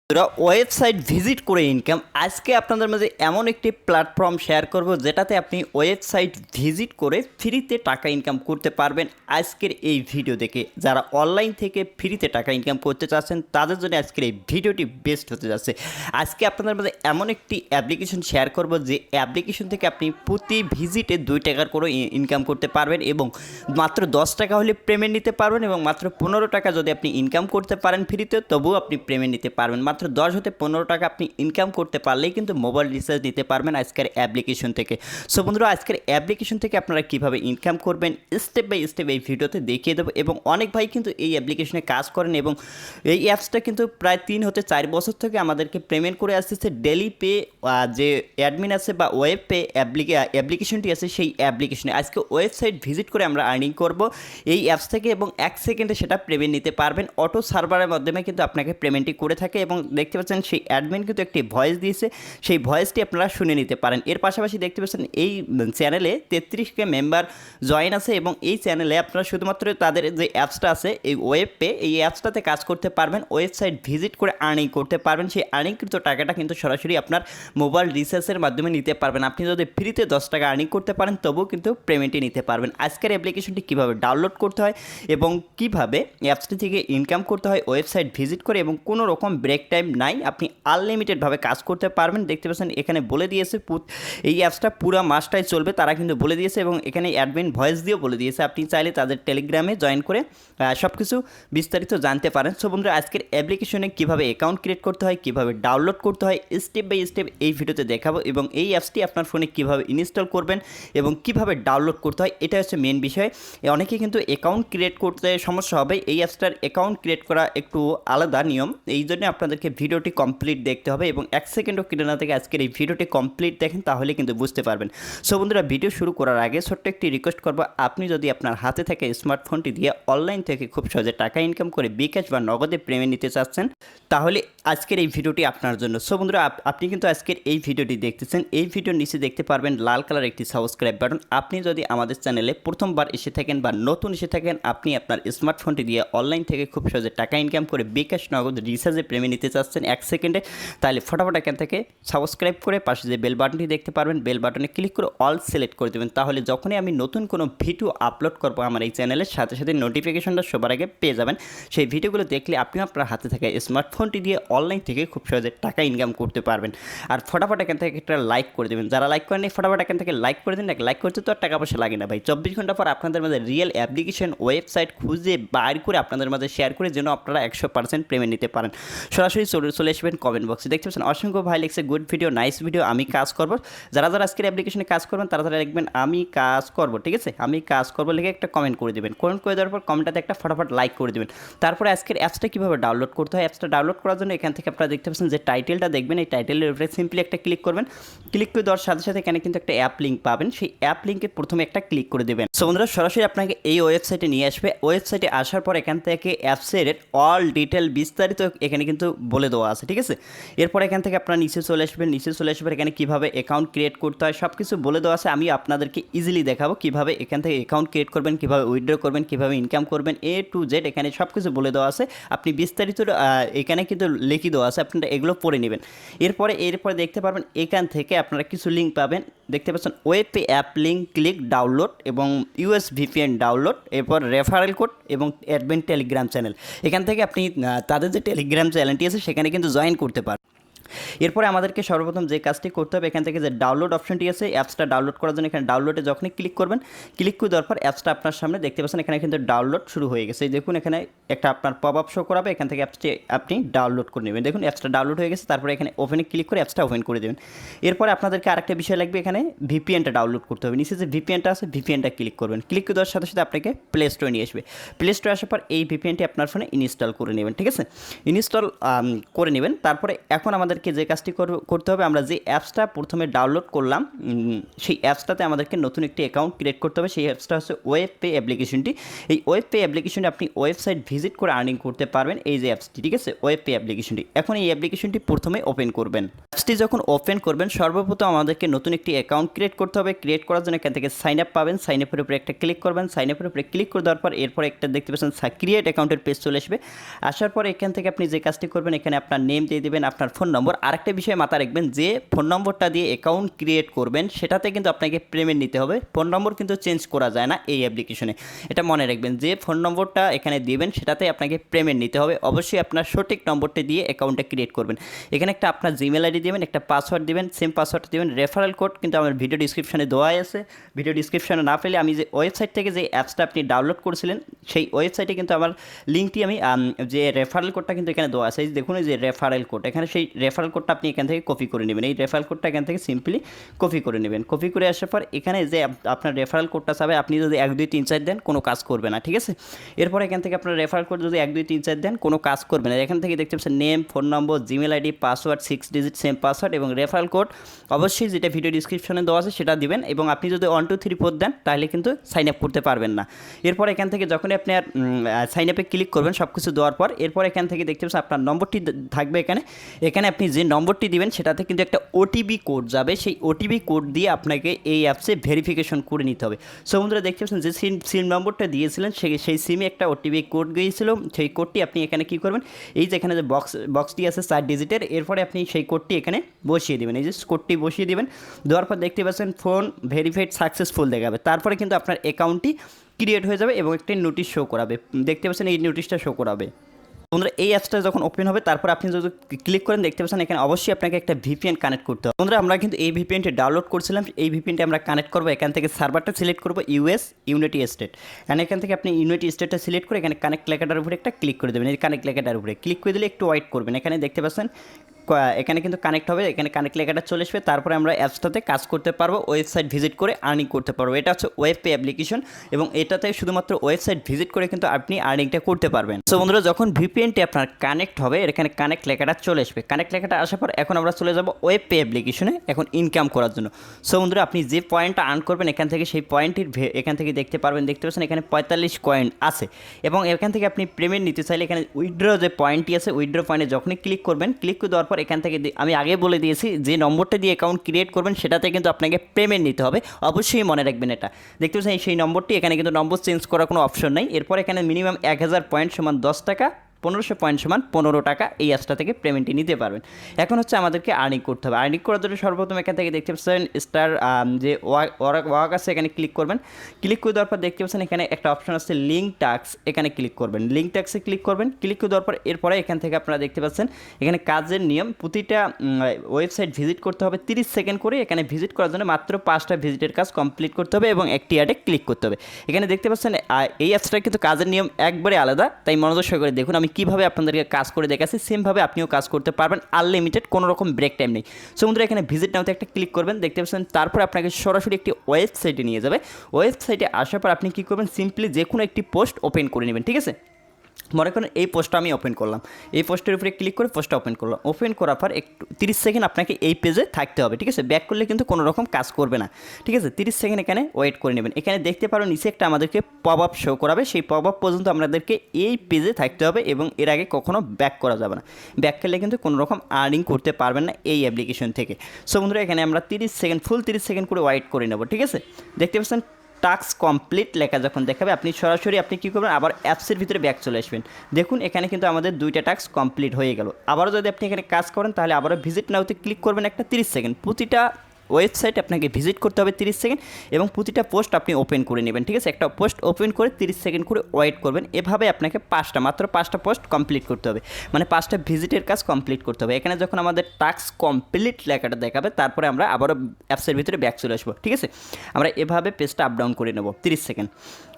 Website visit করে income. আজকে আপনাদের মাঝে এমন একটি প্ল্যাটফর্ম শেয়ার করব যেটাতে আপনি ওয়েবসাইট ভিজিট করে ফ্রিতে টাকা ইনকাম করতে পারবেন। আজকের এই ভিডিও দেখে যারা অনলাইন থেকে ফ্রিতে টাকা ইনকাম করতে চাচ্ছেন তাদের জন্য আজকের এই ভিডিওটি বেস্ট হতে যাচ্ছে। আজকে আপনাদের মাঝে এমন একটি অ্যাপ্লিকেশন শেয়ার করব যে অ্যাপ্লিকেশন থেকে আপনি প্রতি ভিজিটে 2 টাকার করে ইনকাম করতে পারবেন এবং মাত্র 10 টাকা হলে পেমেন্ট নিতে পারবেন এবং মাত্র 15 টাকা যদি আপনি ইনকাম করতে পারেন ফ্রিতে তবুও আপনি পেমেন্ট নিতে পারবেন। মাত্র 10 হতে 15 টাকা আপনি ইনকাম করতে পারলেই কিন্তু মোবাইল রিচার্জ নিতে পারবেন আজকের অ্যাপ্লিকেশন থেকে। সো বন্ধুরা, আজকের অ্যাপ্লিকেশন থেকে আপনারা কীভাবে ইনকাম করবেন স্টেপ বাই স্টেপ এই ভিডিওতে দেখিয়ে দেবো। এবং অনেক ভাই কিন্তু এই অ্যাপ্লিকেশনে কাজ করেন এবং এই অ্যাপসটা কিন্তু প্রায় 3 হতে 4 বছর থেকে আমাদেরকে পেমেন্ট করে আসতেছে। ডেলি পে যে অ্যাডমিন আছে বা ওয়েব পে অ্যাপ্লিকেশনটি আছে সেই অ্যাপ্লিকেশনে আজকে ওয়েবসাইট ভিজিট করে আমরা আর্নিং করব এই অ্যাপস থেকে এবং 1 সেকেন্ডে সেটা পেমেন্ট নিতে পারবেন। অটো সার্ভারের মাধ্যমে কিন্তু আপনাকে পেমেন্টটি করে থাকে এবং দেখতে পাচ্ছেন সেই অ্যাডমিন কিন্তু একটি ভয়েস দিয়েছে, সেই ভয়েসটি আপনারা শুনে নিতে পারেন। এর পাশাপাশি দেখতে পাচ্ছেন এই চ্যানেলে 33কে মেম্বার জয়েন আছে এবং এই চ্যানেলে আপনারা শুধুমাত্র তাদের যে অ্যাপসটা আছে এই ওয়েব পে এই অ্যাপসটাতে কাজ করতে পারবেন, ওয়েবসাইট ভিজিট করে আর্নিং করতে পারবেন। সেই আর্নিংকৃত টাকাটা কিন্তু সরাসরি আপনার মোবাইল রিচার্জের মাধ্যমে নিতে পারবেন। আপনি যদি ফ্রিতে 10 টাকা আর্নিং করতে পারেন তবুও কিন্তু পেমেন্টই নিতে পারবেন। আজকের অ্যাপ্লিকেশনটি কীভাবে ডাউনলোড করতে হয় এবং কীভাবে অ্যাপসটি থেকে ইনকাম করতে হয় ওয়েবসাইট ভিজিট করে এবং কোনো রকম ব্রেক টাইম নাই, আপনি আনলিমিটেডভাবে কাজ করতে পারবেন। দেখতে পাচ্ছেন এখানে বলে দিয়েছে এই অ্যাপসটা পুরো মাসটাই চলবে, তারা কিন্তু বলে দিয়েছে এবং এখানে অ্যাডমিন ভয়েস দিয়েও বলে দিয়েছে। আপনি চাইলে তাদের টেলিগ্রামে জয়েন করে সব কিছু বিস্তারিত জানতে পারেন। সো বন্ধুরা, আজকের অ্যাপ্লিকেশনে কীভাবে অ্যাকাউন্ট ক্রিয়েট করতে হয়, কীভাবে ডাউনলোড করতে হয় স্টেপ বাই স্টেপ এই ভিডিওতে দেখাবো এবং এই অ্যাপসটি আপনার ফোনে কীভাবে ইনস্টল করবেন এবং কীভাবে ডাউনলোড করতে হয় এটা হচ্ছে মেন বিষয়। অনেকে কিন্তু অ্যাকাউন্ট ক্রিয়েট করতে সমস্যা হবে, এই অ্যাপসটার অ্যাকাউন্ট ক্রিয়েট করা একটু আলাদা নিয়ম, এই জন্য আপনাদেরকে ভিডিওটি কমপ্লিট দেখতে হবে এবং 1 সেকেন্ডও কেটে না থেকে আজকের এই ভিডিওটি কমপ্লিট দেখেন তাহলে কিন্তু বুঝতে পারবেন। সো বন্ধুরা, ভিডিও শুরু করার আগে ছোট্ট একটি রিকোয়েস্ট করবো, আপনি যদি আপনার হাতে থাকা স্মার্টফোনটি দিয়ে অনলাইন থেকে খুব সহজে টাকা ইনকাম করে বিকাশ বা নগদে পেমেন্ট নিতে চাচ্ছেন তাহলে আজকের এই ভিডিওটি আপনার জন্য। সো বন্ধুরা, আপনি কিন্তু আজকের এই ভিডিওটি দেখতেছেন, এই ভিডিওর নিচে দেখতে পারবেন লাল কালার একটি সাবস্ক্রাইব বাটন। আপনি যদি আমাদের চ্যানেলে প্রথমবার এসে থাকেন বা নতুন এসে থাকেন, আপনি আপনার স্মার্টফোনটি দিয়ে অনলাইন থেকে খুব সহজে টাকা ইনকাম করে বিকাশ নগদ রিচার্জে পেমেন্ট নিতে চাচ্ছেন 1 সেকেন্ডে, তাহলে ফটাফট এখান থেকে সাবস্ক্রাইব করে পাশে যে বেল বাটনটি দেখতে পারবেন বেল বাটনে ক্লিক করে অল সিলেক্ট করে দেবেন। তাহলে যখনই আমি নতুন কোনো ভিডিও আপলোড করবো আমার এই চ্যানেলের সাথে সাথে নোটিফিকেশনটা সবার আগে পেয়ে যাবেন। সেই ভিডিওগুলো দেখলে আপনি আপনার হাতে থাকা স্মার্টফোনটি দিয়ে অনলাইন থেকে খুব সহজে টাকা ইনকাম করতে পারবেন। আর ফটাফট এখান থেকে একটা লাইক করে দেবেন, যারা লাইক করেন ফটাফট এখান থেকে লাইক করে দিন। লাইক করতে তো আর টাকা পয়সা লাগে না ভাই, 24 ঘন্টা পর আপনাদের মাঝে রিয়েল অ্যাপ্লিকেশন ওয়েবসাইট খুঁজে বাইর করে আপনাদের মাঝে শেয়ার করে যেন আপনারা 100% পেমেন্ট নিতে পারেন। সরাসরি চলে আসবেন কমেন্ট বক্সে, দেখতে পাচ্ছেন অসংখ্য ভাই লিখছে গুড ভিডিও, নাইস ভিডিও, আমি কাজ করব। যারা যারা আজকের অ্যাপ্লিকেশনে কাজ করবেন তারা তারা লিখবেন আমি কাজ করব, ঠিক আছে, আমি কাজ করব লিখে একটা কমেন্ট করে দেবেন। কমেন্ট করে দেওয়ার পর কমেন্টটাতে একটা ফটাফট লাইক করে দেবেন। তারপরে আজকের অ্যাপসটা কীভাবে ডাউনলোড করতে হয়, অ্যাপসটা ডাউনলোড করার জন্য এখান থেকে আপনারা দেখতে পাচ্ছেন যে টাইটেলটা দেখবেন, এই টাইটেলের উপরে সিম্পলি একটা ক্লিক করবেন। ক্লিক করে দেওয়ার সাথে সাথে এখানে কিন্তু একটা অ্যাপ লিঙ্ক পাবেন, সেই অ্যাপ লিঙ্কে প্রথমে একটা ক্লিক করে দেবেন। সো বন্ধুরা, সরাসরি আপনাকে এই ওয়েবসাইটে নিয়ে আসবে। ওয়েবসাইটে আসার পর এখান থেকে অ্যাপসের অল ডিটেল বিস্তারিত এখানে কিন্তু বলে দেওয়া আছে, ঠিক আছে। এরপর এখান থেকে আপনারা নিচে চলে আসবেন, এখানে কীভাবে অ্যাকাউন্ট ক্রিয়েট করতে হয় সব কিছু বলে দেওয়া আছে। আমি আপনাদেরকে ইজিলি দেখাবো কীভাবে এখান থেকে অ্যাকাউন্ট ক্রিয়েট করবেন, কীভাবে উইথড্র করবেন, কীভাবে ইনকাম করবেন, A to Z এখানে সব কিছু বলে দেওয়া আছে। আপনি বিস্তারিত এখানে কিন্তু লিখে দেওয়া আছে, আপনারা এগুলো পড়ে নেবেন। এরপরে দেখতে পারবেন এখান থেকে আপনারা কিছু লিঙ্ক পাবেন, দেখতে পাচ্ছেন web pay app link, click download এবং US VPN ডাউনলোড, এরপর রেফারেল কোড এবং অ্যাডমিন টেলিগ্রাম চ্যানেল। এখান থেকে আপনি তাদের যে টেলিগ্রাম চ্যানেলটি আছে সেখানে কিন্তু জয়েন করতে পারেন। এরপরে আমাদেরকে সর্বপ্রথম যে কাজটি করতে হবে এখান থেকে যে ডাউনলোড অপশনটি আছে অ্যাপসটা ডাউনলোড করার জন্য এখানে ডাউনলোডে যখনই ক্লিক করবেন, ক্লিক করে দেওয়ার পর অ্যাপসটা আপনার সামনে দেখতে পাচ্ছেন এখানে কিন্তু ডাউনলোড শুরু হয়ে গেছে। দেখুন এখানে একটা আপনার পপ আপ শো করাবে, এখান থেকে অ্যাপসটি আপনি ডাউনলোড করে নেবেন। দেখুন অ্যাপসটা ডাউনলোড হয়ে গেছে, তারপরে এখানে ওপেনে ক্লিক করে অ্যাপসটা ওপেন করে দেবেন। এরপরে আপনাদেরকে আরেকটা বিষয় লাগবে, এখানে ভিপিএনটা ডাউনলোড করতে হবে। নিচে যে ভিপিএনটা আছে ভিপিএনটা ক্লিক করবেন, ক্লিক করে দেওয়ার সাথে সাথে আপনাকে প্লে স্টোরে নিয়ে আসবে। প্লে স্টোরে আসার পর এই ভিপিএনটি আপনার ফোনে ইনস্টল করে নেবেন, ঠিক আছে, ইনস্টল করে নেবেন। তারপরে এখন আমাদের আমাদেরকে যে কাজটি করতে হবে, আমরা যে অ্যাপসটা প্রথমে ডাউনলোড করলাম সেই অ্যাপসটাতে আমাদেরকে নতুন একটি অ্যাকাউন্ট ক্রিয়েট করতে হবে। সেই অ্যাপসটা হচ্ছে ওয়েব পে অ্যাপ্লিকেশনটি। এই ওয়েব পে অ্যাপ্লিকেশনটি আপনি ওয়েবসাইট ভিজিট করে আর্নিং করতে পারবেন, এই যে অ্যাপসটি, ঠিক আছে, ওয়েব পে অ্যাপ্লিকেশনটি। এখন এই অ্যাপ্লিকেশনটি প্রথমে ওপেন করবেন। অ্যাপসটি যখন ওপেন করবেন সর্বপ্রথম আমাদেরকে নতুন একটি অ্যাকাউন্ট ক্রিয়েট করতে হবে। ক্রিয়েট করার জন্য এখান থেকে সাইন আপ পাবেন, সাইন আপের উপরে একটা ক্লিক করবেন। সাইন আপের উপরে ক্লিক করে দেওয়ার পর এরপর একটা দেখতে পাচ্ছেন ক্রিয়েট অ্যাকাউন্টের পেজ চলে আসবে। আসার পর এখান থেকে আপনি যে কাজটি করবেন, এখানে আপনার নেম দিয়ে দেবেন, আপনার ফোন নম্বর। আরেকটা বিষয় মাথায় রাখবেন, যে ফোন নম্বরটা দিয়ে অ্যাকাউন্ট ক্রিয়েট করবেন সেটাতে কিন্তু আপনাকে পেমেন্ট নিতে হবে। ফোন নম্বর কিন্তু চেঞ্জ করা যায় না এই অ্যাপ্লিকেশনে, এটা মনে রাখবেন। যে ফোন নম্বরটা এখানে দিবেন সেটাতে আপনাকে পেমেন্ট নিতে হবে। অবশ্যই আপনার সঠিক নম্বরটি দিয়ে অ্যাকাউন্টটা ক্রিয়েট করবেন। এখানে একটা আপনার জিমেল আইডি দেবেন, একটা পাসওয়ার্ড দিবেন, সেম পাসওয়ার্ড দেবেন। রেফারেল কোড কিন্তু আমার ভিডিও ডিসক্রিপশনে দেওয়াই আছে। ভিডিও ডিসক্রিপশনে না পেলে আমি যে ওয়েবসাইট থেকে যে অ্যাপসটা আপনি ডাউনলোড করেছিলেন সেই ওয়েবসাইটে কিন্তু আমার লিঙ্কটি আমি যে রেফারেল কোডটা কিন্তু এখানে দেওয়া আছে। এই দেখুন, এই যে রেফারেল কোড, এখানে সেই রেফারেল কোডটা আপনি এখান থেকে কপি করে নেবেন। এই রেফারেল কোডটা এখান থেকে সিম্পলি কপি করে নেবেন। কপি করে আসার পর এখানে যে আপনার রেফারেল কোডটা চাবে, আপনি যদি 1 2 3 4 দেন কোনো কাজ করবে না, ঠিক আছে। এরপর এখান থেকে আপনার রেফারেল কোড যদি 1 2 3 4 দেন কোনো কাজ করবে না। এখান থেকে দেখতে পাচ্ছেন নেম, ফোন নম্বর, Gmail ID, password 6 digit same password এবং রেফারেল কোড অবশ্যই যেটা ভিডিও ডিসক্রিপশনে দেওয়া আছে সেটা দিবেন। এবং আপনি যদি 1 2 3 4 দেন তাহলে কিন্তু সাইন আপ করতে পারবেন না। এরপর এখান থেকে যখনই আপনি আর সাইন আপে ক্লিক করবেন সব কিছু দেওয়ার পর, এরপর এখান থেকে দেখতে পাচ্ছেন আপনার নম্বরটি থাকবে এখানে আপনি যে নম্বরটি দিবেন সেটাতে কিন্তু একটা ওটিপি কোড যাবে। সেই ওটিপি কোড দিয়ে আপনাকে এই অ্যাপসে ভেরিফিকেশন করে নিতে হবে। সো বন্ধুরা দেখতে পাচ্ছেন যে সিম নম্বরটা দিয়েছিলেন সেই সিমে একটা ওটিপি কোড গিয়েছিল। সেই কোডটি আপনি এখানে কী করবেন, এই যে এখানে যে বক্সটি আছে 4 ডিজিটের, এরপরে আপনি সেই কোডটি এখানে বসিয়ে দেবেন। এই যে কোডটি বসিয়ে দেবেন, দেওয়ার পর দেখতে পাচ্ছেন ফোন ভেরিফাইড সাকসেসফুল দেখাবে। তারপরে কিন্তু আপনার অ্যাকাউন্টটি ক্রিয়েট হয়ে যাবে এবং একটি নোটিশ শো করাবে। দেখতে পাচ্ছেন এই নোটিশটা শো করাবে। বন্ধুরা এই অ্যাপসটা যখন ওপেন হবে তারপর আপনি যদি ক্লিক করেন দেখতে পাচ্ছেন এখানে অবশ্যই আপনাকে একটা ভিপিএন কানেক্ট করতে হবে। বন্ধুরা আমরা কিন্তু এই ভিপিএনটি ডাউনলোড করছিলাম, এই ভিপিএনটি আমরা কানেক্ট করবো। এখান থেকে সার্ভারটা সিলেক্ট করবো ইউনাইটেড স্টেট, অ্যান্ড এখান থেকে আপনি ইউনাইটেড স্টেটটা সিলেক্ট করে এখানে কানেক্ট লেখাটার উপরে একটা ক্লিক করে দেবেন। এই কানেক্ট লেখাটার উপরে ক্লিক করে দিলে একটু ওয়েট করবেন। এখানে দেখতে পাচ্ছেন এখানে কিন্তু কানেক্ট হবে, এখানে কানেক্ট লেখাটা চলে আসবে। তারপরে আমরা অ্যাপসটাতে কাজ করতে পারবো, ওয়েবসাইট ভিজিট করে আর্নিং করতে পারবো। এটা হচ্ছে ওয়েব পে অ্যাপ্লিকেশন এবং এটাতে শুধুমাত্র ওয়েবসাইট ভিজিট করে কিন্তু আপনি আর্নিংটা করতে পারবেন। সো বন্ধুরা যখন ভিপিএনটি আপনার কানেক্ট হবে এখানে কানেক্ট লেখাটা চলে আসবে। কানেক্ট লেখাটা আসার পর এখন আমরা চলে যাব ওয়েব পে অ্যাপ্লিকেশনে এখন ইনকাম করার জন্য। সো বন্ধুরা আপনি যে পয়েন্টটা আর্ন করবেন এখান থেকে সেই পয়েন্টটির এখান থেকে দেখতে পারবেন, দেখতে পাচ্ছেন এখানে 45 কয়েন আছে এবং এখান থেকে আপনি পেমেন্ট নিতে চাইলে এখানে উইথড্র যে পয়েন্টটি আছে উইথড্র পয়েন্টে যখনই ক্লিক করবেন, ক্লিক করে দেওয়ার পর এখান থেকে আমি আগে বলে দিয়েছি যে নম্বরটা দিয়ে অ্যাকাউন্ট ক্রিয়েট করবেন সেটাতে কিন্তু আপনাকে পেমেন্ট নিতে হবে। অবশ্যই মনে রাখবেন এটা। দেখতে পাচ্ছেন সেই নম্বরটি, এখানে কিন্তু নম্বর চেঞ্জ করার কোনো অপশন নেই। এরপর এখানে মিনিমাম 1000 পয়েন্ট সমান 10 টাকা, 1500 পয়েন্ট সমান 15 টাকা এই অ্যাপসটা থেকে পেমেন্টটি নিতে পারবেন। এখন হচ্ছে আমাদেরকে আর্নিং করতে হবে। আর্নিং করার জন্য সর্বপ্রথম এখান থেকে দেখতে পাচ্ছেন স্টার যে ওয়ার্ক আছে এখানে ক্লিক করবেন। ক্লিক করে দেওয়ার পর দেখতে পাচ্ছেন এখানে একটা অপশন আছে লিঙ্ক টাস্ক, এখানে ক্লিক করবেন। লিঙ্ক টাস্কে ক্লিক করবেন। ক্লিক করে দেওয়ার পর এরপরে এখান থেকে আপনারা দেখতে পাচ্ছেন এখানে কাজের নিয়ম, প্রতিটা ওয়েবসাইট ভিজিট করতে হবে 30 সেকেন্ড করে। এখানে ভিজিট করার জন্য মাত্র 5টা ভিজিটের কাজ কমপ্লিট করতে হবে এবং একটি অ্যাডে ক্লিক করতে হবে। এখানে দেখতে পাচ্ছেন এই অ্যাপসটা কিন্তু কাজের নিয়ম একবারে আলাদা, তাই মনোযোগ সহকারে দেখুন। আমি কীভাবে আপনাদেরকে কাজ করে দেখাচ্ছি সেমভাবে আপনিও কাজ করতে পারবেন, আনলিমিটেড, কোনো রকম ব্রেক টাইম নেই। সো বন্ধুরা এখানে ভিজিট নাওতে একটা ক্লিক করবেন, দেখতে পাচ্ছেন তারপর আপনাকে সরাসরি একটি ওয়েবসাইটে নিয়ে যাবে। ওয়েবসাইটে আসার পর আপনি কী করবেন, সিম্পলি যে কোনো একটি পোস্ট ওপেন করে নেবেন, ঠিক আছে। মনে করেন এই পোস্টটা আমি ওপেন করলাম, এই পোস্টের উপরে ক্লিক করে পোস্টটা ওপেন করলাম। ওপেন করার পর একটু 30 সেকেন্ড আপনাকে এই পেজে থাকতে হবে, ঠিক আছে। ব্যাক করলে কিন্তু কোনো রকম কাজ করবে না, ঠিক আছে। 30 সেকেন্ড এখানে ওয়েট করে নেবেন। এখানে দেখতে পারো নিচে একটা আমাদেরকে পপ আপ শো করাবে, সেই পপ আপ পর্যন্ত আমাদেরকে এই পেজে থাকতে হবে এবং এর আগে কখনো ব্যাক করা যাবে না। ব্যাক করলে কিন্তু কোনো রকম আর্নিং করতে পারবেন না এই অ্যাপ্লিকেশন থেকে। সো বন্ধুরা এখানে আমরা 30 সেকেন্ড ফুল 30 সেকেন্ড করে ওয়েট করে নেব, ঠিক আছে। দেখতে পাচ্ছেন টাস্ক কমপ্লিট লেখা যখন দেখাবে আপনি সরাসরি আপনি কী করবেন, আবার অ্যাপসের ভিতরে ব্যাক চলে আসবেন। দেখুন এখানে কিন্তু আমাদের 2টা টাস্ক কমপ্লিট হয়ে গেল। আবারও যদি আপনি এখানে কাজ করেন তাহলে আবারও ভিজিট নাওতে ক্লিক করবেন একটা 30 সেকেন্ড। প্রতিটা ওয়েবসাইট আপনাকে ভিজিট করতে হবে 30 সেকেন্ড এবং প্রতিটা পোস্ট আপনি ওপেন করে নেবেন, ঠিক আছে। একটা পোস্ট ওপেন করে 30 সেকেন্ড করে ওয়েট করবেন। এভাবে আপনাকে মাত্র 5টা পোস্ট কমপ্লিট করতে হবে, মানে 5টা ভিজিটের কাজ কমপ্লিট করতে হবে। এখানে যখন আমাদের টাস্ক কমপ্লিট লেখাটা দেখাবে তারপরে আমরা আবারও অ্যাপসের ভিতরে ব্যাক চলে আসবো, ঠিক আছে। আমরা এভাবে পেজটা আপ ডাউন করে নেব 30 সেকেন্ড।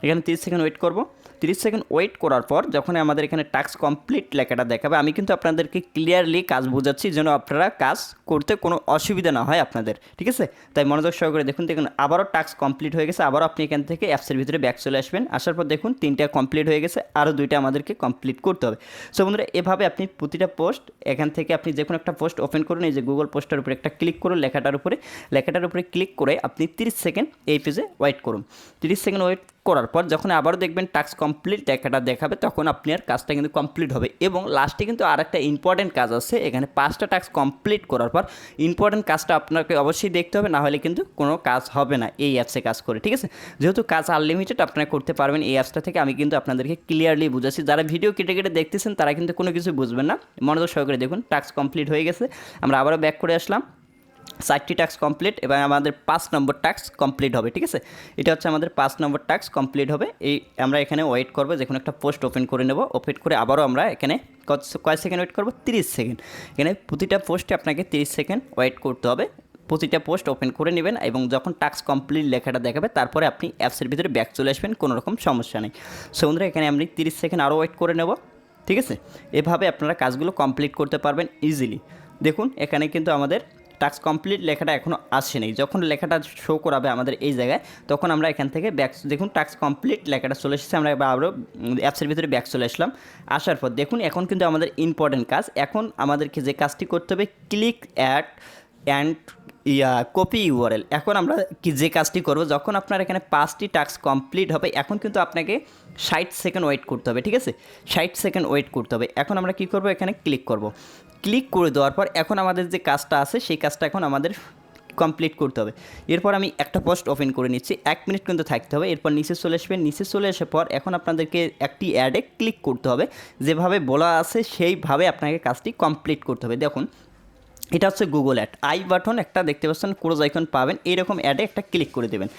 এখানে 30 সেকেন্ড ওয়েট করব। 30 সেকেন্ড ওয়েট করার পর যখন আমাদের এখানে টাস্ক কমপ্লিট লেখাটা দেখাবে, আমি কিন্তু আপনাদেরকে ক্লিয়ারলি কাজ বোঝাচ্ছি যেন আপনারা কাজ করতে কোনো অসুবিধা না হয় আপনাদের, ঠিক আছে? তাই মনোযোগ সহকারে দেখুন আবারও টাস্ক কমপ্লিট হয়ে গেছে। আবারও আপনি এখান থেকে অ্যাপসের ভিতরে ব্যাক চলে আসবেন। আসার পর দেখুন 3টা কমপ্লিট হয়ে গেছে, আরও 2টা আমাদেরকে কমপ্লিট করতে হবে। সো বন্ধুরা, এভাবে আপনি প্রতিটা পোস্ট এখান থেকে আপনি যে কোনো একটা পোস্ট ওপেন করুন, এই যে গুগল পোস্টের উপরে একটা ক্লিক করুন, লেখাটার উপরে ক্লিক করে আপনি 30 সেকেন্ড এই পেজে ওয়েট করুন। 30 সেকেন্ড ওয়েট করার পর যখন আবারও দেখবেন টাস্ক কমপ্লিট লেখাটা দেখাবে, তখন আপনার কাজটা কিন্তু কমপ্লিট হবে। এবং লাস্টে কিন্তু আর একটা ইম্পর্টেন্ট কাজ আছে, এখানে 5টা টাস্ক কমপ্লিট করার পর ইম্পর্টেন্ট কাজটা আপনাকে অবশ্যই দেখতে হবে, না হলে কিন্তু কোনো কাজ হবে না এই অ্যাপসে কাজ করে, ঠিক আছে? যেহেতু কাজ আনলিমিটেড আপনারা করতে পারবেন এই অ্যাপসটা থেকে, আমি কিন্তু আপনাদেরকে ক্লিয়ারলি বুঝাচ্ছি। যারা ভিডিও কেটে কেটে দেখতেছেন তারা কিন্তু কোনো কিছু বুঝবেন না। মনোযোগ সহকারে দেখুন, টাস্ক কমপ্লিট হয়ে গেছে। আমরা আবারও ব্যাক করে আসলাম। 4টি টাস্ক কমপ্লিট, এবং আমাদের 5 নম্বর টাস্ক কমপ্লিট হবে, ঠিক আছে? এটা হচ্ছে আমাদের 5 নম্বর টাস্ক কমপ্লিট হবে। এই আমরা এখানে ওয়েট করবো, যে কোনো একটা পোস্ট ওপেন করে নেব। ওপেন করে আবারও আমরা এখানে কয় সেকেন্ড ওয়েট করবো? 30 সেকেন্ড। এখানে প্রতিটা পোস্টে আপনাকে 30 সেকেন্ড ওয়েট করতে হবে। প্রতিটা পোস্ট ওপেন করে নেবেন, এবং যখন টাস্ক কমপ্লিট লেখাটা দেখাবে তারপরে আপনি অ্যাপসের ভিতরে ব্যাক চলে আসবেন, কোনো রকম সমস্যা নেই। সো বন্ধুরা, এখানে আমি 30 সেকেন্ড আরও ওয়েট করে নেব, ঠিক আছে? এভাবে আপনারা কাজগুলো কমপ্লিট করতে পারবেন ইজিলি। দেখুন এখানে কিন্তু আমাদের টাস্ক কমপ্লিট লেখাটা এখনও আসেনি। যখন লেখাটা শো করাবে আমাদের এই জায়গায়, তখন আমরা এখান থেকে ব্যাক, দেখুন টাস্ক কমপ্লিট লেখাটা চলে এসেছে। আমরা আবারও অ্যাপসের ভিতরে ব্যাক চলে আসলাম। আসার পর দেখুন এখন কিন্তু আমাদের ইম্পর্টেন্ট কাজ, এখন আমাদেরকে যে কাজটি করতে হবে, ক্লিক অ্যান্ড কপি ইউআরএল। এখন আমরা যে কাজটি করব, যখন আপনার এখানে 5টি টাস্ক কমপ্লিট হবে, এখন কিন্তু আপনাকে 60 সেকেন্ড ওয়েট করতে হবে, ঠিক আছে? 60 সেকেন্ড ওয়েট করতে হবে। এখন আমরা কি করব, এখানে ক্লিক করব। ক্লিক করে দেওয়ার পর এখন আমাদের যে কাজটা আছে সেই কাজটা এখন আমাদের কমপ্লিট করতে হবে। এরপর আমি একটা পোস্ট ওপেন করে নিচ্ছি, 1 মিনিট কিন্তু থাকতে হবে। এরপর নিচে চলে আসবেন। নিচে চলে আসার পর এখন আপনাদেরকে একটি অ্যাডে ক্লিক করতে হবে, যেভাবে বলা আছে সেইভাবে আপনাকে কাজটি কমপ্লিট করতে হবে। দেখুন এটা হচ্ছে গুগল অ্যাড, আই বাটন একটা দেখতে পাচ্ছেন, ক্রোজ আইকন পাবেন, এইরকম অ্যাডে একটা ক্লিক করে দেবেন।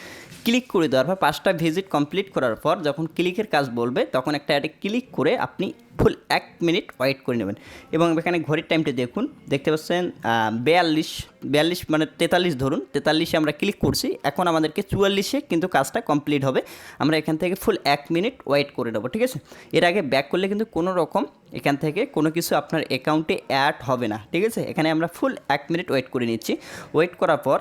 ক্লিক করে দেওয়ার পর 5টা ভিজিট কমপ্লিট করার পর যখন ক্লিকের কাজ বলবে, তখন একটা অ্যাডে ক্লিক করে আপনি ফুল 1 মিনিট ওয়েট করে নেবেন। এবং এখানে ঘড়ির টাইমটা দেখুন, দেখতে পাচ্ছেন 42 মানে 43 ধরুন, 43-এ আমরা ক্লিক করছি। এখন আমাদেরকে 44-এ কিন্তু কাজটা কমপ্লিট হবে। আমরা এখান থেকে ফুল 1 মিনিট ওয়েট করে নেবো, ঠিক আছে? এর আগে ব্যাক করলে কিন্তু কোনো রকম এখান থেকে কোনো কিছু আপনার অ্যাকাউন্টে অ্যাড হবে না, ঠিক আছে? এখানে আমরা ফুল 1 মিনিট ওয়েট করে নিচ্ছি। ওয়েট করার পর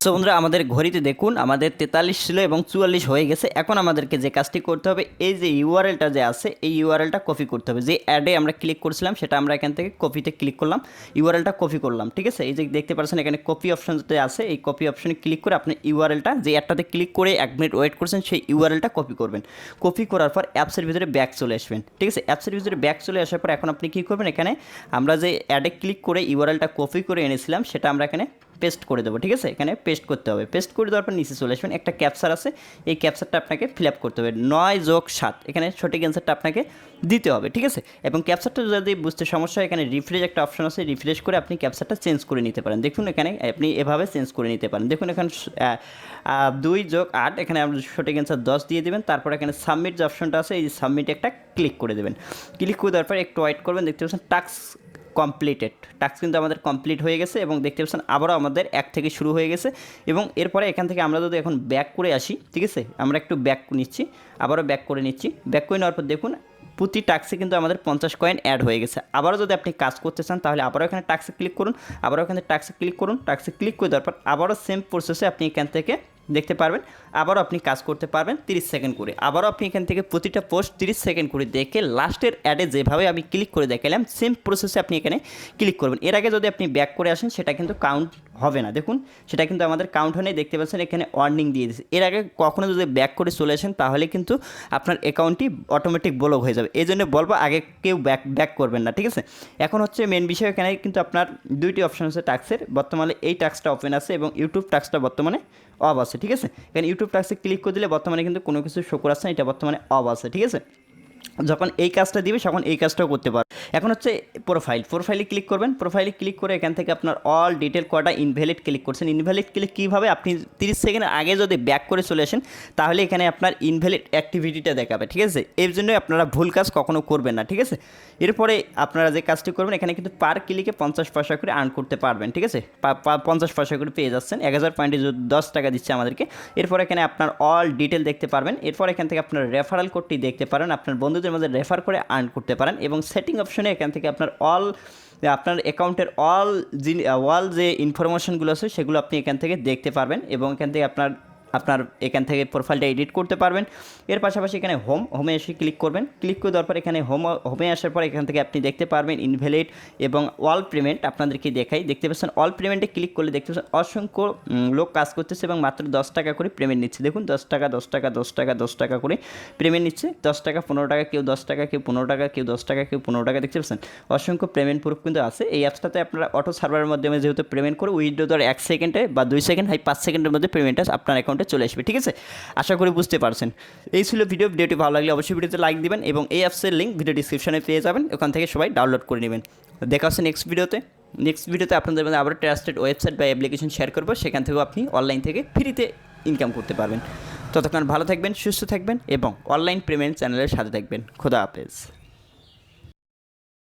সো বন্ধুরা, আমাদের ঘড়িতে দেখুন আমাদের 43 ছিল এবং 44 হয়ে গেছে। এখন আমাদেরকে যে কাজটি করতে হবে, এই যে ইউআরএলটা যে আছে, এই ইউআরএলটা কপি করতে হবে। যে অ্যাডে আমরা ক্লিক করছিলাম সেটা আমরা এখান থেকে কপিতে ক্লিক করলাম, ইউআরএলটা কপি করলাম, ঠিক আছে? এই যে দেখতে পাচ্ছেন এখানে কপি অপশন যেটা আছে, এই কপি অপশনে ক্লিক করে আপনি ইউআরএলটা, যে অ্যাডটাতে ক্লিক করে 1 মিনিট ওয়েট করছেন, সেই ইউআরএলটা কপি করবেন। কপি করার পর অ্যাপসের ভিতরে ব্যাক চলে আসবেন, ঠিক আছে? অ্যাপসের ভিতরে ব্যাক চলে আসার পর এখন আপনি কী করবেন, এখানে আমরা যে অ্যাডে ক্লিক করে ইউআরএলটা কপি করে এনেছিলাম সেটা আমরা এখানে পেস্ট করে দেবো, ঠিক আছে? এখানে পেস্ট করতে হবে। পেস্ট করে দেওয়ার পর নিচে চলে আসবেন, একটা ক্যাপচার আছে, এই ক্যাপচারটা আপনাকে ফিল আপ করতে হবে। 9+7 এখানে সঠিক অ্যান্সারটা আপনাকে দিতে হবে, ঠিক আছে? এবং ক্যাপচারটা যদি বুঝতে সমস্যা হয়, এখানে রিফ্রেশ একটা অপশন আছে, রিফ্রেশ করে আপনি ক্যাপচারটা চেঞ্জ করে নিতে পারেন। দেখুন এখানে আপনি এভাবে চেঞ্জ করে নিতে পারেন। দেখুন এখানে 2+8, এখানে আপনি সঠিক অ্যান্সার 10 দিয়ে দেবেন। তারপর এখানে সাবমিট যে অপশনটা আছে, এই সাবমিটে একটা ক্লিক করে দেবেন। ক্লিক করে দেওয়ার পর একটু ওয়েট করবেন। দেখতে পাচ্ছেন টাস্ক কমপ্লিটেড, টাস্ক কিন্তু আমাদের কমপ্লিট হয়ে গেছে। এবং দেখতে পাচ্ছেন আবারও আমাদের 1 থেকে শুরু হয়ে গেছে। এবং এরপরে এখান থেকে আমরা যদি এখন ব্যাক করে আসি, ঠিক আছে? আমরা একটু ব্যাক নিচ্ছি, আবারও ব্যাক করে নিচ্ছি। ব্যাক করে নেওয়ার পর দেখুন প্রতি টাস্কে কিন্তু আমাদের 50 কয়েন অ্যাড হয়ে গেছে। আবারও যদি আপনি কাজ করতে চান, তাহলে আবারও এখানে টাস্কে ক্লিক করুন, আবারও এখানে টাস্কে ক্লিক করুন। টাস্কে ক্লিক করে দেওয়ার পর আবারও সেম প্রসেসে আপনি এখান থেকে দেখতে পারবেন, আবারও আপনি কাজ করতে পারবেন 30 সেকেন্ড করে। আবারও আপনি এখান থেকে প্রতিটা পোস্ট 30 সেকেন্ড করে দেখে লাস্টের অ্যাডে যেভাবে আমি ক্লিক করে দেখালাম, সেম প্রসেসে আপনি এখানে ক্লিক করবেন। এর আগে যদি আপনি ব্যাক করে আসেন, সেটা কিন্তু কাউন্ট হবে না। দেখুন সেটা কিন্তু আমাদের কাউন্ট হয় না, দেখতে পাচ্ছেন এখানে ওয়ার্নিং দিয়ে দিচ্ছে। এর আগে কখনো যদি ব্যাক করে চলে আসেন, তাহলে কিন্তু আপনার অ্যাকাউন্টটি অটোমেটিক ব্লক হয়ে যাবে। এই জন্য বলবো আগে কেউ ব্যাক করবেন না, ঠিক আছে? এখন হচ্ছে মেন বিষয়, এখানে কিন্তু আপনার 2টি অপশন আছে টাস্কের। বর্তমানে এই টাস্কটা ওপেন আছে এবং ইউটিউব টাস্কটা বর্তমানে অফ আছে, ঠিক আছে? এখানে ইউটিউব টাস্কে ক্লিক করে দিলে বর্তমানে কিন্তু কোনো কিছু শো করাচ্ছে না, এটা বর্তমানে অফ আছে, ঠিক আছে? যখন এই কাজটা দিবে তখন এই কাজটাও করতে পারো। এখন হচ্ছে প্রোফাইলে ক্লিক করবেন। প্রোফাইলে ক্লিক করে এখান থেকে আপনার অল ডিটেল কটা ইনভ্যালিড ক্লিক করছেন। ইনভ্যালিড ক্লিক কীভাবে, আপনি 30 সেকেন্ডের আগে যদি ব্যাক করে চলে আসেন তাহলে এখানে আপনার ইনভ্যালিড অ্যাক্টিভিটিটা দেখাবে, ঠিক আছে। এর জন্যই আপনারা ভুল কাজ কখনো করবেন না, ঠিক আছে। এরপরে আপনারা যে কাজটি করবেন, এখানে কিন্তু পার ক্লিকে 50 পয়সা করে আর্ন করতে পারবেন, ঠিক আছে। 50 পয়সা করে পেয়ে যাচ্ছেন। 1000 পয়েন্টে 10 টাকা দিচ্ছে আমাদেরকে। এরপর এখানে আপনার অল ডিটেল দেখতে পারবেন। এরপর এখান থেকে আপনার রেফারেল কোডটি দেখতে পারেন, আপনার বন্ধুদের মধ্যে রেফার করে আর্ন করতে পারেন। এবং সেটিং অপশনে এখান থেকে আপনার আপনার অ্যাকাউন্টের অল যে ইনফরমেশনগুলো আছে সেগুলো আপনি এখান থেকে দেখতে পারবেন। এবং এখান থেকে আপনার এখান থেকে প্রোফাইলটা এডিট করতে পারবেন। এর পাশাপাশি এখানে হোমে এসে ক্লিক করবেন। ক্লিক করে দেওয়ার পর এখানে হোমে আসার পর এখান থেকে আপনি দেখতে পারবেন ইনভ্যালিড এবং অল পেমেন্ট। আপনাদেরকে দেখতে পাচ্ছেন অল পেমেন্টে ক্লিক করলে দেখতে পাচ্ছেন অসংখ্য লোক কাজ করতেছে এবং মাত্র 10 টাকা করে পেমেন্ট নিচ্ছে। দেখুন 10 টাকা 10 টাকা 10 টাকা 10 টাকা করে পেমেন্ট নিচ্ছে। 10 টাকা 15 টাকা, কেউ 10 টাকা, কেউ 15 টাকা, কেউ 10 টাকা, কেউ 15 টাকা, দেখতে পাচ্ছেন অসংখ্য পেমেন্ট প্রুফ কিন্তু আছে। এই অ্যাপসটাতে আপনারা অটো সার্ভারের মাধ্যমে যেহেতু পেমেন্ট করে উইথড্র দেওয়ার 1 সেকেন্ডে বা 2 সেকেন্ড 5 সেকেন্ডের মধ্যে পেমেন্টটা আপনার অ্যাকাউন্টে চলে আসবে, ঠিক আছে। আশা করি বুঝতে পারছেন। এই ছিল ভিডিওটি ভালো লাগলে অবশ্যই ভিডিওতে লাইক দিবেন এবং এই অ্যাপসের লিঙ্ক ভিডিও ডিসক্রিপশনে পেয়ে যাবেন, ওখান থেকে সবাই ডাউনলোড করে নেবেন। দেখা হচ্ছে নেক্সট ভিডিওতে আপনাদের মধ্যে আবার ট্রাস্টেড ওয়েবসাইট বা অ্যাপ্লিকেশন শেয়ার করবো, সেখান থেকেও আপনি অনলাইন থেকে ফ্রিতে ইনকাম করতে পারবেন। ততক্ষণ ভালো থাকবেন, সুস্থ থাকবেন এবং অনলাইন পেমেন্ট চ্যানেলের সাথে থাকবেন। খোদা হাফেজ।